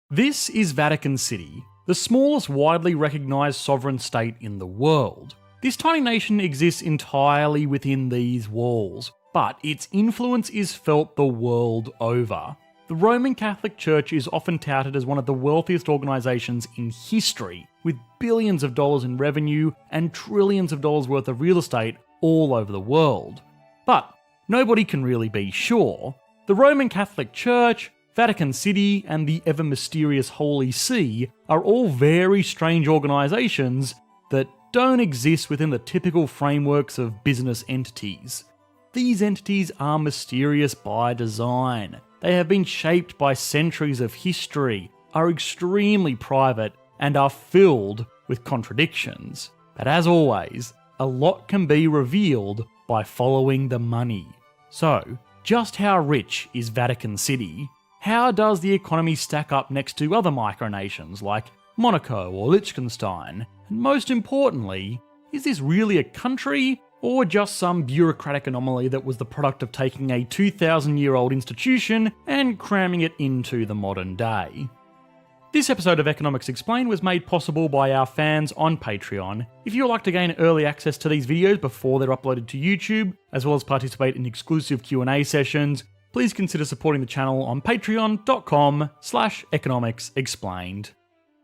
This is Vatican City, the smallest widely recognised sovereign state in the world. This tiny nation exists entirely within these walls, but its influence is felt the world over. The Roman Catholic Church is often touted as one of the wealthiest organisations in history, with billions of dollars in revenue and trillions of dollars worth of real estate all over the world. But nobody can really be sure. The Roman Catholic Church, Vatican City, and the ever-mysterious Holy See are all very strange organisations that don't exist within the typical frameworks of business entities. These entities are mysterious by design. They have been shaped by centuries of history, are extremely private, and are filled with contradictions. But as always, a lot can be revealed by following the money. So, just how rich is Vatican City? How does the economy stack up next to other micronations like Monaco or Liechtenstein? And most importantly, is this really a country or just some bureaucratic anomaly that was the product of taking a 2,000-year-old institution and cramming it into the modern day? This episode of Economics Explained was made possible by our fans on Patreon. If you would like to gain early access to these videos before they're uploaded to YouTube, as well as participate in exclusive Q&A sessions, please consider supporting the channel on patreon.com/economicsexplained.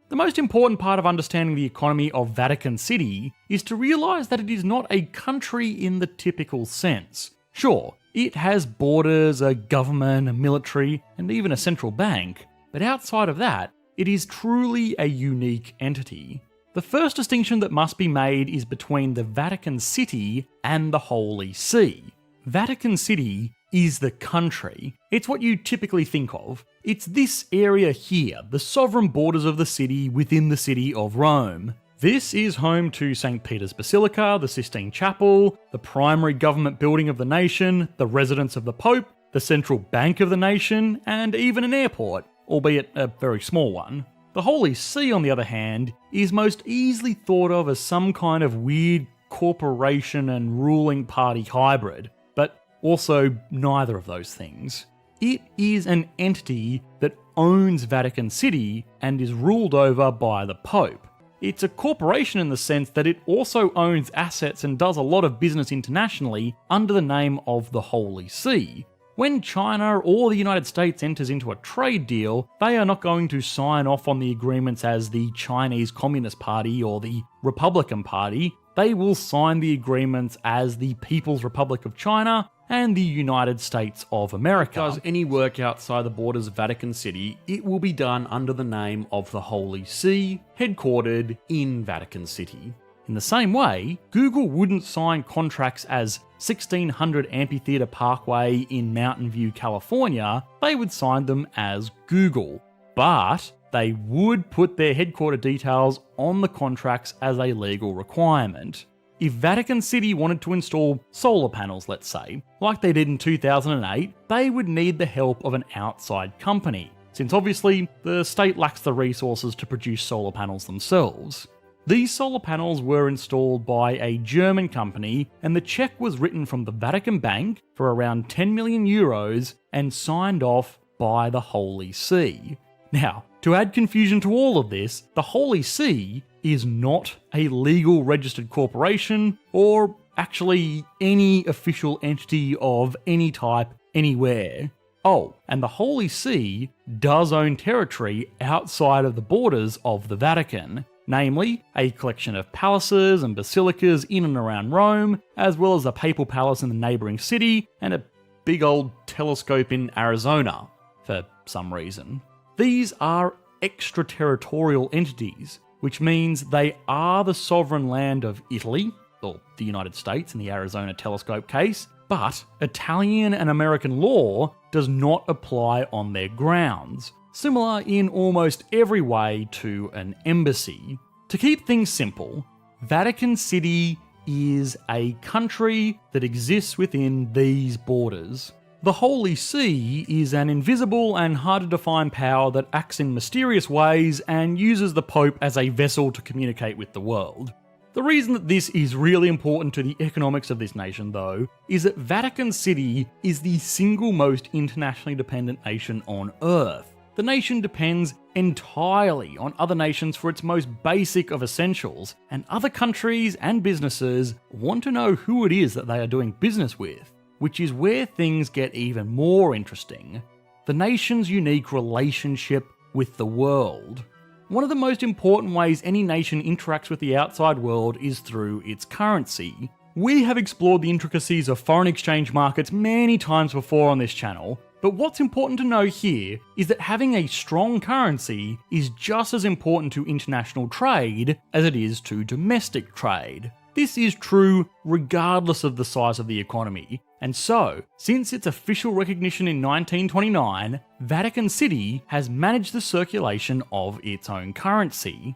The most important part of understanding the economy of Vatican City is to realise that it is not a country in the typical sense. Sure, it has borders, a government, a military, and even a central bank, but outside of that, it is truly a unique entity. The first distinction that must be made is between the Vatican City and the Holy See. Vatican City is the country. It's what you typically think of. It's this area here, the sovereign borders of the city within the city of Rome. This is home to St. Peter's Basilica, the Sistine Chapel, the primary government building of the nation, the residence of the Pope, the central bank of the nation, and even an airport, albeit a very small one. The Holy See, on the other hand, is most easily thought of as some kind of weird corporation and ruling party hybrid, but also neither of those things. It is an entity that owns Vatican City and is ruled over by the Pope. It's a corporation in the sense that it also owns assets and does a lot of business internationally under the name of the Holy See. When China or the United States enters into a trade deal, they are not going to sign off on the agreements as the Chinese Communist Party or the Republican Party. They will sign the agreements as the People's Republic of China and the United States of America. Does any work outside the borders of Vatican City, it will be done under the name of the Holy See, headquartered in Vatican City. In the same way, Google wouldn't sign contracts as 1600 Amphitheatre Parkway in Mountain View, California. They would sign them as Google, but they would put their headquarter details on the contracts as a legal requirement. If Vatican City wanted to install solar panels, let's say, like they did in 2008, they would need the help of an outside company, since obviously the state lacks the resources to produce solar panels themselves. These solar panels were installed by a German company, and the cheque was written from the Vatican Bank for around 10 million euros and signed off by the Holy See. Now, to add confusion to all of this, the Holy See is not a legal registered corporation or actually any official entity of any type anywhere. Oh, and the Holy See does own territory outside of the borders of the Vatican, namely a collection of palaces and basilicas in and around Rome, as well as a papal palace in the neighbouring city and a big old telescope in Arizona, for some reason. These are extraterritorial entities, which means they are the sovereign land of Italy, or the United States in the Arizona telescope case, but Italian and American law does not apply on their grounds, similar in almost every way to an embassy. To keep things simple, Vatican City is a country that exists within these borders. The Holy See is an invisible and hard-to-define power that acts in mysterious ways and uses the Pope as a vessel to communicate with the world. The reason that this is really important to the economics of this nation, though, is that Vatican City is the single most internationally dependent nation on Earth. the nation depends entirely on other nations for its most basic of essentials, and other countries and businesses want to know who it is that they are doing business with, which is where things get even more interesting. The nation's unique relationship with the world. One of the most important ways any nation interacts with the outside world is through its currency. We have explored the intricacies of foreign exchange markets many times before on this channel, but what's important to know here is that having a strong currency is just as important to international trade as it is to domestic trade. This is true regardless of the size of the economy, and so, since its official recognition in 1929, Vatican City has managed the circulation of its own currency.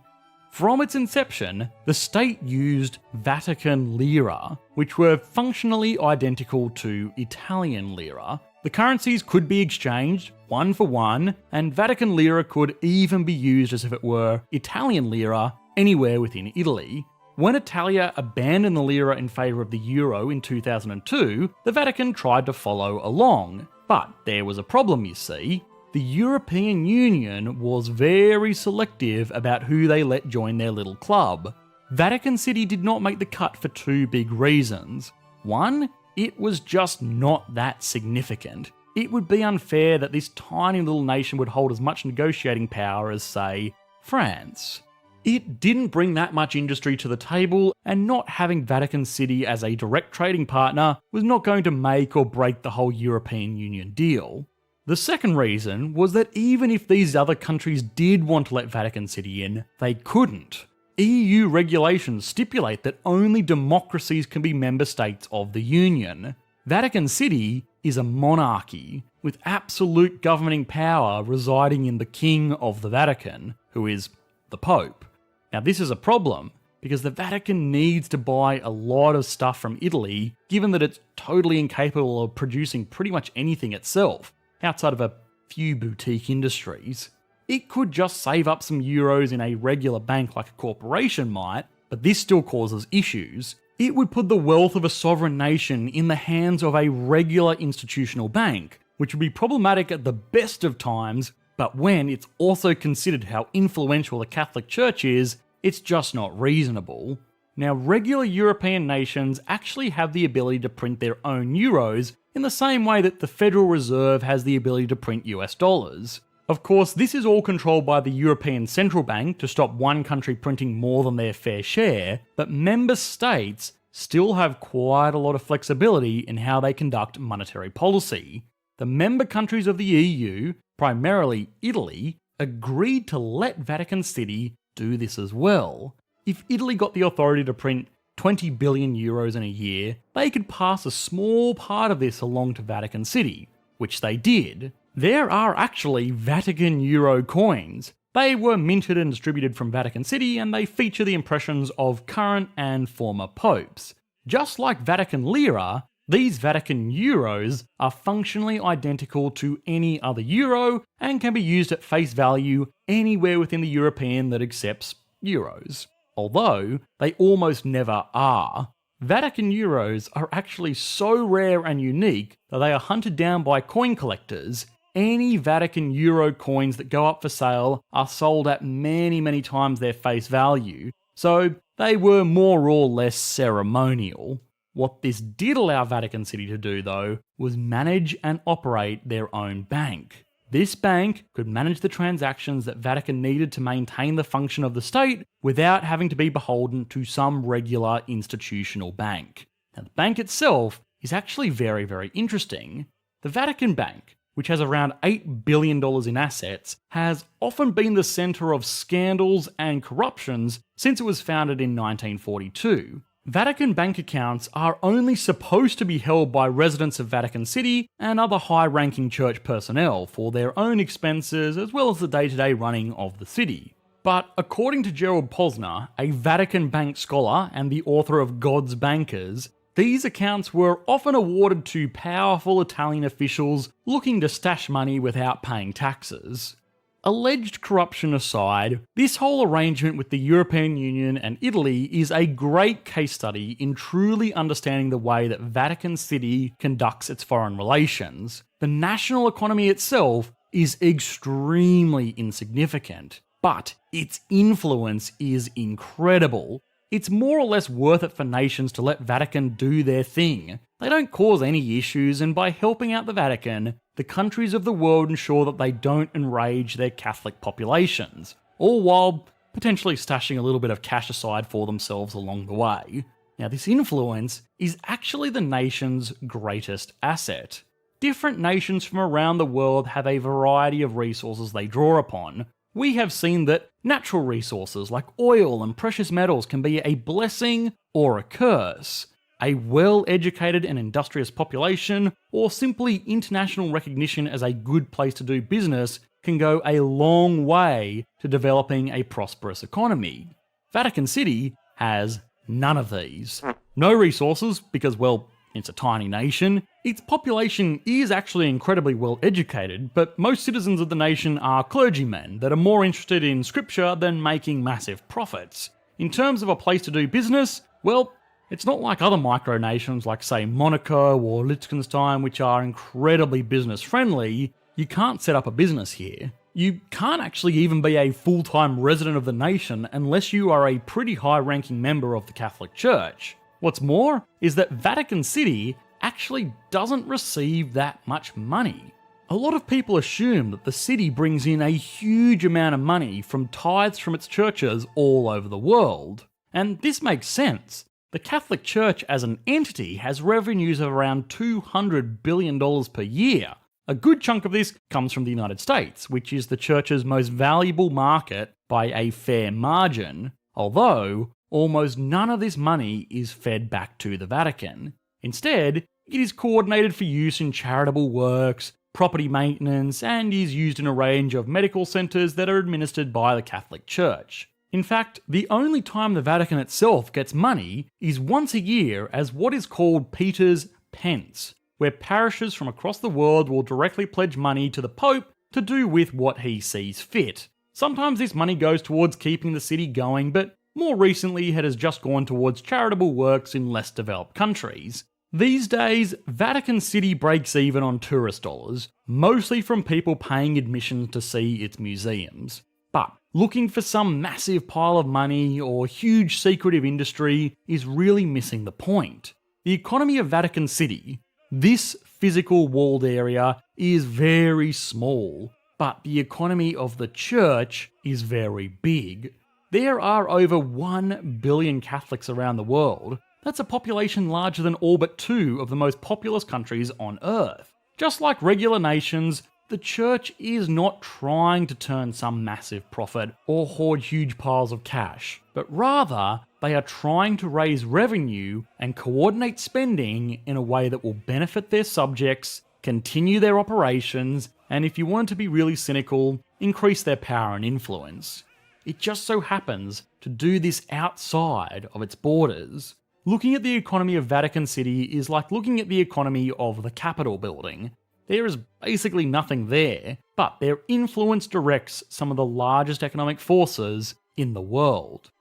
From its inception, the state used Vatican lira, which were functionally identical to Italian lira. The currencies could be exchanged one for one, and Vatican lira could even be used as if it were Italian lira anywhere within Italy. When Italia abandoned the lira in favour of the euro in 2002, the Vatican tried to follow along. But there was a problem, you see. The European Union was very selective about who they let join their little club. Vatican City did not make the cut for two big reasons. One, it was just not that significant. It would be unfair that this tiny little nation would hold as much negotiating power as, say, France. It didn't bring that much industry to the table, and not having Vatican City as a direct trading partner was not going to make or break the whole European Union deal. The second reason was that even if these other countries did want to let Vatican City in, they couldn't. EU regulations stipulate that only democracies can be member states of the Union. Vatican City is a monarchy, with absolute governing power residing in the King of the Vatican, who is the Pope. Now this is a problem, because the Vatican needs to buy a lot of stuff from Italy, given that it's totally incapable of producing pretty much anything itself, outside of a few boutique industries. It could just save up some euros in a regular bank like a corporation might, but this still causes issues. It would put the wealth of a sovereign nation in the hands of a regular institutional bank, which would be problematic at the best of times, but when it's also considered how influential the Catholic Church is, it's just not reasonable. Now, regular European nations actually have the ability to print their own euros in the same way that the Federal Reserve has the ability to print US dollars. Of course, this is all controlled by the European Central Bank to stop one country printing more than their fair share, but member states still have quite a lot of flexibility in how they conduct monetary policy. The member countries of the EU, primarily Italy, agreed to let Vatican City do this as well. If Italy got the authority to print 20 billion euros in a year, they could pass a small part of this along to Vatican City, which they did. There are actually Vatican Euro coins. They were minted and distributed from Vatican City, and they feature the impressions of current and former popes. Just like Vatican Lira, these Vatican Euros are functionally identical to any other euro and can be used at face value anywhere within the European that accepts euros. Although, they almost never are. Vatican Euros are actually so rare and unique that they are hunted down by coin collectors. Any Vatican Euro coins that go up for sale are sold at many times their face value, so they were more or less ceremonial. What this did allow Vatican City to do, though, was manage and operate their own bank. This bank could manage the transactions that Vatican needed to maintain the function of the state without having to be beholden to some regular institutional bank. Now, the bank itself is actually very interesting. The Vatican Bank, which has around $8 billion in assets, has often been the centre of scandals and corruptions since it was founded in 1942. Vatican bank accounts are only supposed to be held by residents of Vatican City and other high-ranking church personnel for their own expenses as well as the day-to-day running of the city. But according to Gerald Posner, a Vatican bank scholar and the author of God's Bankers, these accounts were often awarded to powerful Italian officials looking to stash money without paying taxes. Alleged corruption aside, this whole arrangement with the European Union and Italy is a great case study in truly understanding the way that Vatican City conducts its foreign relations. The national economy itself is extremely insignificant, but its influence is incredible. It's more or less worth it for nations to let Vatican do their thing. They don't cause any issues, and by helping out the Vatican, the countries of the world ensure that they don't enrage their Catholic populations, all while potentially stashing a little bit of cash aside for themselves along the way. Now, this influence is actually the nation's greatest asset. Different nations from around the world have a variety of resources they draw upon. We have seen that natural resources like oil and precious metals can be a blessing or a curse. A well-educated and industrious population, or simply international recognition as a good place to do business, can go a long way to developing a prosperous economy. Vatican City has none of these. No resources, because, well, it's a tiny nation. Its population is actually incredibly well educated, but most citizens of the nation are clergymen that are more interested in scripture than making massive profits. In terms of a place to do business, well, it's not like other micronations like, say, Monaco or Liechtenstein, which are incredibly business friendly. You can't set up a business here. You can't actually even be a full-time resident of the nation unless you are a pretty high-ranking member of the Catholic Church. What's more is that Vatican City actually doesn't receive that much money. A lot of people assume that the city brings in a huge amount of money from tithes from its churches all over the world. And this makes sense. The Catholic Church as an entity has revenues of around $200 billion per year. A good chunk of this comes from the United States, which is the Church's most valuable market by a fair margin, although almost none of this money is fed back to the Vatican. Instead, it is coordinated for use in charitable works, property maintenance, and is used in a range of medical centres that are administered by the Catholic Church. In fact, the only time the Vatican itself gets money is once a year as what is called Peter's Pence, where parishes from across the world will directly pledge money to the Pope to do with what he sees fit. Sometimes this money goes towards keeping the city going, but more recently it has just gone towards charitable works in less developed countries. These days, Vatican City breaks even on tourist dollars, mostly from people paying admission to see its museums. But looking for some massive pile of money or huge secretive industry is really missing the point. The economy of Vatican City, this physical walled area, is very small, but the economy of the church is very big. There are over 1 billion Catholics around the world. That's a population larger than all but 2 of the most populous countries on Earth. Just like regular nations, the church is not trying to turn some massive profit or hoard huge piles of cash, but rather they are trying to raise revenue and coordinate spending in a way that will benefit their subjects, continue their operations, and if you want to be really cynical, increase their power and influence. It just so happens to do this outside of its borders. Looking at the economy of Vatican City is like looking at the economy of the Capitol building. There is basically nothing there, but their influence directs some of the largest economic forces in the world.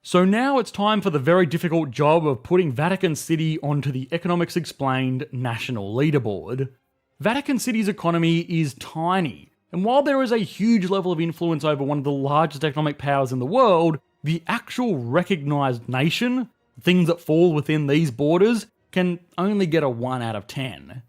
So now it's time for the very difficult job of putting Vatican City onto the Economics Explained national leaderboard. Vatican City's economy is tiny, and while there is a huge level of influence over one of the largest economic powers in the world, the actual recognised nation, things that fall within these borders, can only get a 1 out of 10.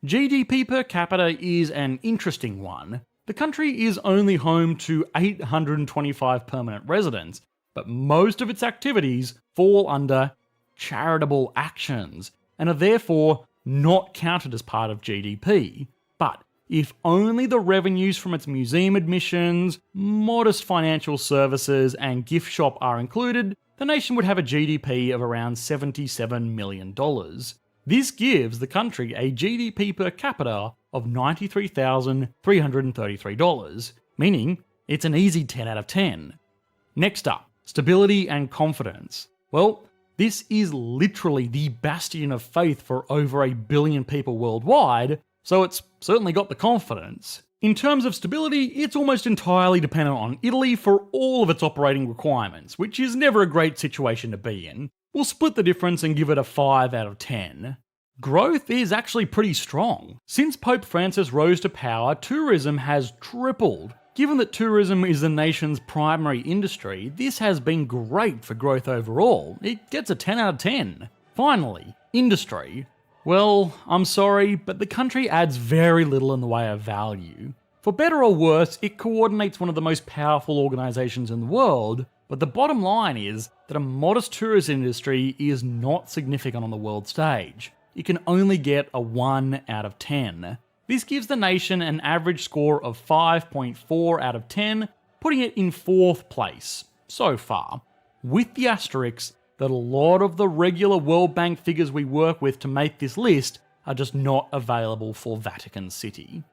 GDP per capita is an interesting one. The country is only home to 825 permanent residents, but most of its activities fall under charitable actions and are therefore not counted as part of GDP. But if only the revenues from its museum admissions, modest financial services, and gift shop are included, the nation would have a GDP of around $77 million. This gives the country a GDP per capita of $93,333, meaning it's an easy 10 out of 10. Next up, stability and confidence. Well, this is literally the bastion of faith for over 1 billion people worldwide, so it's certainly got the confidence. In terms of stability, it's almost entirely dependent on Italy for all of its operating requirements, which is never a great situation to be in. We'll split the difference and give it a 5 out of 10. Growth is actually pretty strong. Since Pope Francis rose to power, tourism has tripled. Given that tourism is the nation's primary industry, this has been great for growth overall. It gets a 10 out of 10. Finally, industry. Well, I'm sorry, but the country adds very little in the way of value. For better or worse, it coordinates one of the most powerful organisations in the world, but the bottom line is that a modest tourist industry is not significant on the world stage. It can only get a 1 out of 10. This gives the nation an average score of 5.4 out of 10, putting it in 4th place so far, with the asterisk that a lot of the regular World Bank figures we work with to make this list are just not available for Vatican City.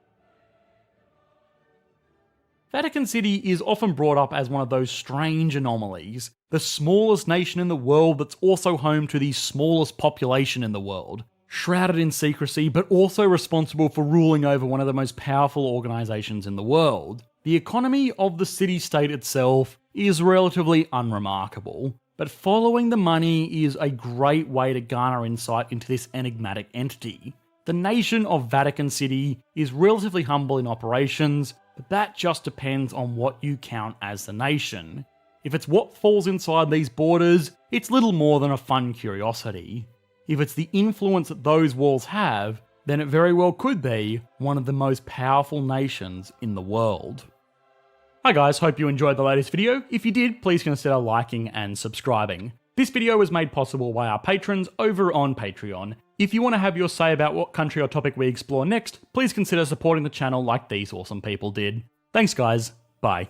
Vatican City is often brought up as one of those strange anomalies, the smallest nation in the world that's also home to the smallest population in the world, shrouded in secrecy but also responsible for ruling over one of the most powerful organisations in the world. The economy of the city-state itself is relatively unremarkable, but following the money is a great way to garner insight into this enigmatic entity. The nation of Vatican City is relatively humble in operations, but that just depends on what you count as the nation. If it's what falls inside these borders, it's little more than a fun curiosity. If it's the influence that those walls have, then it very well could be one of the most powerful nations in the world. Hi guys, hope you enjoyed the latest video. If you did, please consider liking and subscribing. This video was made possible by our patrons over on Patreon. If you want to have your say about what country or topic we explore next, please consider supporting the channel like these awesome people did. Thanks guys, bye.